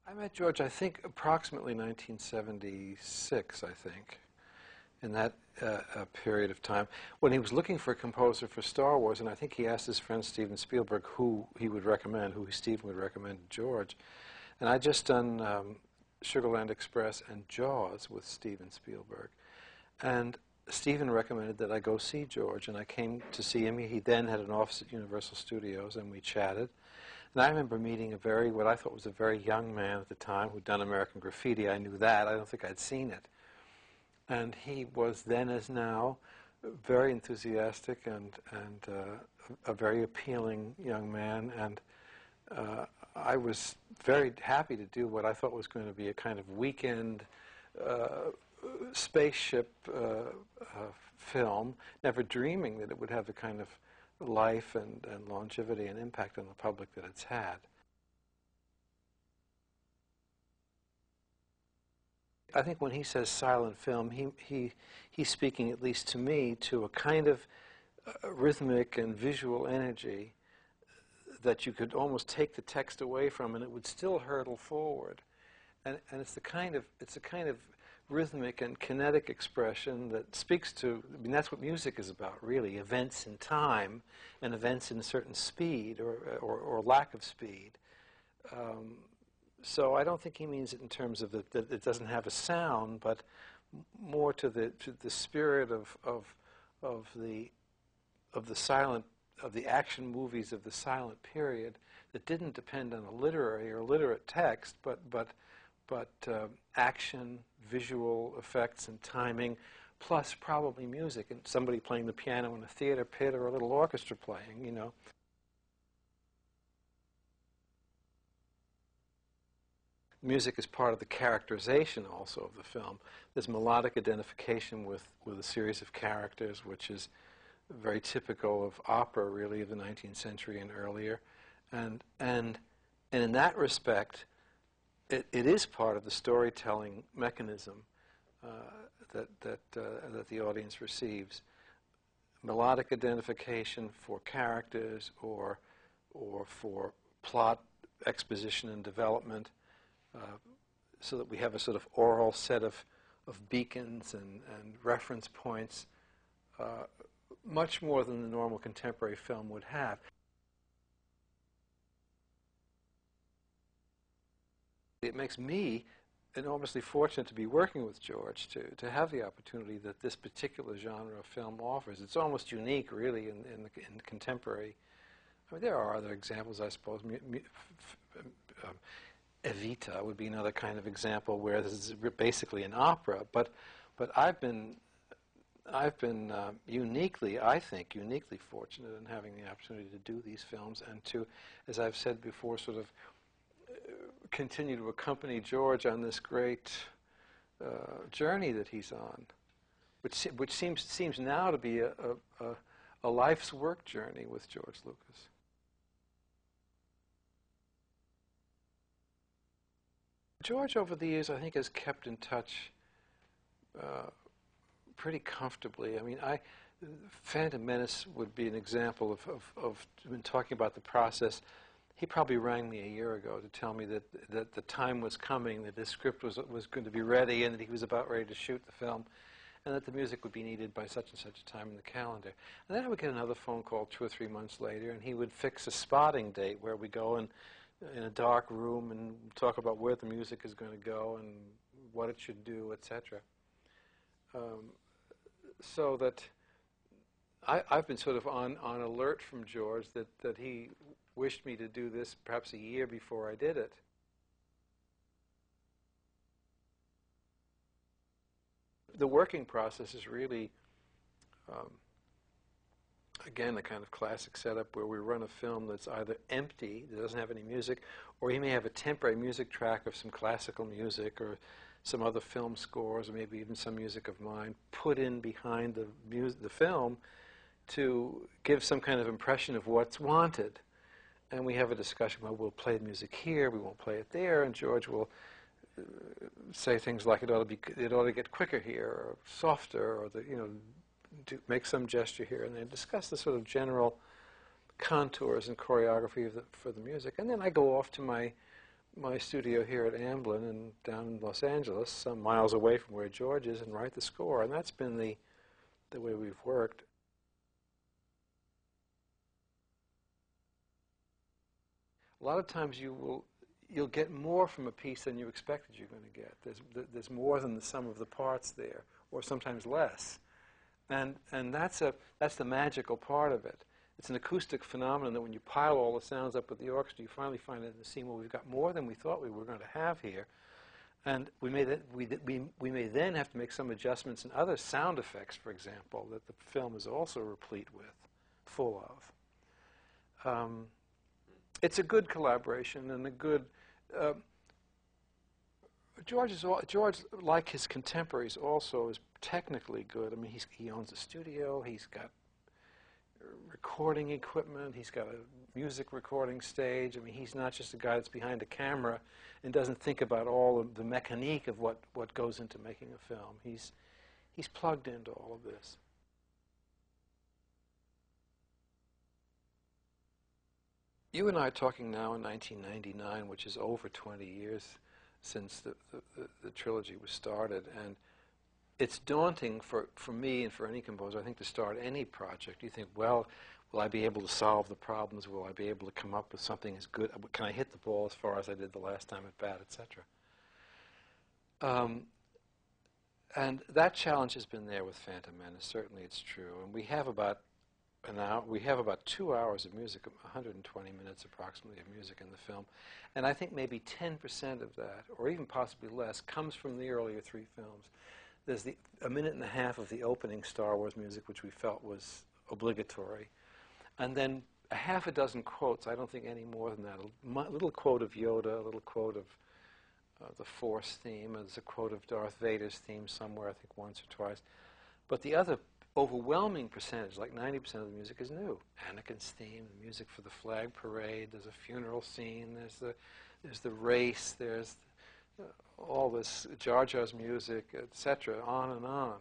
I met George, I think, approximately 1976, I think, in that period of time, when he was looking for a composer for Star Wars, and I think he asked his friend Steven Spielberg who he would recommend, who Steven would recommend to George. And I'd just done Sugarland Express and Jaws with Steven Spielberg. And Steven recommended that I go see George, and I came to see him. He then had an office at Universal Studios, and we chatted. And I remember meeting what I thought was a very young man at the time who'd done American Graffiti. I knew that. I don't think I'd seen it. And he was then, as now, very enthusiastic and a very appealing young man. And I was very happy to do what I thought was going to be a kind of weekend spaceship film, never dreaming that it would have the kind of life and longevity and impact on the public that it's had. I think when he says silent film, he's speaking, at least to me, to a kind of rhythmic and visual energy that you could almost take the text away from and it would still hurtle forward. And it's a kind of rhythmic and kinetic expression that speaks to, I mean, that's what music is about, really, events in time and events in a certain speed or lack of speed. So I don't think he means it in terms of that it doesn't have a sound, but more to the spirit of the action movies of the silent period that didn't depend on a literary or literate text, but action, visual effects, and timing, plus probably music and somebody playing the piano in a theater pit or a little orchestra playing, you know. Music is part of the characterization also of the film. There's melodic identification with a series of characters, which is very typical of opera, really, of the 19th century and earlier. And in that respect, it is part of the storytelling mechanism that the audience receives. Melodic identification for characters or for plot exposition and development, so that we have a sort of oral set of beacons and reference points, much more than the normal contemporary film would have. It makes me enormously fortunate to be working with George, to have the opportunity that this particular genre of film offers. It's almost unique, really, in contemporary. I mean, there are other examples, I suppose. Evita would be another kind of example where this is basically an opera, but I've been uniquely, I think, uniquely fortunate in having the opportunity to do these films and to, as I've said before, sort of continue to accompany George on this great journey that he's on, which seems now to be a life's work journey with George Lucas. George, over the years, I think, has kept in touch pretty comfortably. I mean, Phantom Menace would be an example of when talking about the process. He probably rang me a year ago to tell me that the time was coming, that his script was going to be ready, and that he was about ready to shoot the film, and that the music would be needed by such and such a time in the calendar. And then I would get another phone call 2 or 3 months later, and he would fix a spotting date where we go in a dark room and talk about where the music is going to go and what it should do, etc. So that I've been sort of on alert from George that he wished me to do this perhaps a year before I did it. The working process is really, again, a kind of classic setup where we run a film that's either empty, that doesn't have any music, or he may have a temporary music track of some classical music or some other film scores, or maybe even some music of mine, put in behind the film to give some kind of impression of what's wanted. And we have a discussion, well, we'll play the music here, we won't play it there, and George will say things like it ought to get quicker here, or softer, or make some gesture here, and then discuss the sort of general contours and choreography for the music. And then I go off to my my studio here at Amblin and down in Los Angeles, some miles away from where George is, and write the score. And that's been the way we've worked. A lot of times you'll get more from a piece than you expected you're going to get. There's more than the sum of the parts there, or sometimes less. And that's the magical part of it. It's an acoustic phenomenon that when you pile all the sounds up with the orchestra, you finally find in the scene where we've got more than we thought we were going to have here. And we may then have to make some adjustments in other sound effects, for example, that the film is also replete with, full of. It's a good collaboration and a good... George, like his contemporaries, also is technically good. I mean, he owns a studio, he's got recording equipment, he's got a music recording stage. I mean, he's not just a guy that's behind a camera and doesn't think about all of the mechanique of what goes into making a film. He's plugged into all of this. You and I are talking now in 1999, which is over 20 years since the trilogy was started, and it's daunting for me and for any composer, I think, to start any project. You think, well, will I be able to solve the problems? Will I be able to come up with something as good? Can I hit the ball as far as I did the last time at bat, etc.? And that challenge has been there with Phantom Menace. Certainly, it's true. And we have about an hour. We have about 2 hours of music, 120 minutes approximately of music in the film, and I think maybe 10% of that, or even possibly less, comes from the earlier three films. There's a minute and a half of the opening Star Wars music, which we felt was obligatory. And then a half a dozen quotes, I don't think any more than that. A little quote of Yoda, a little quote of the Force theme, and there's a quote of Darth Vader's theme somewhere, I think once or twice. But the other overwhelming percentage, like 90% of the music, is new. Anakin's theme, the music for the flag parade, there's a funeral scene, there's the race, there's all this Jar Jar's music, etc., on and on.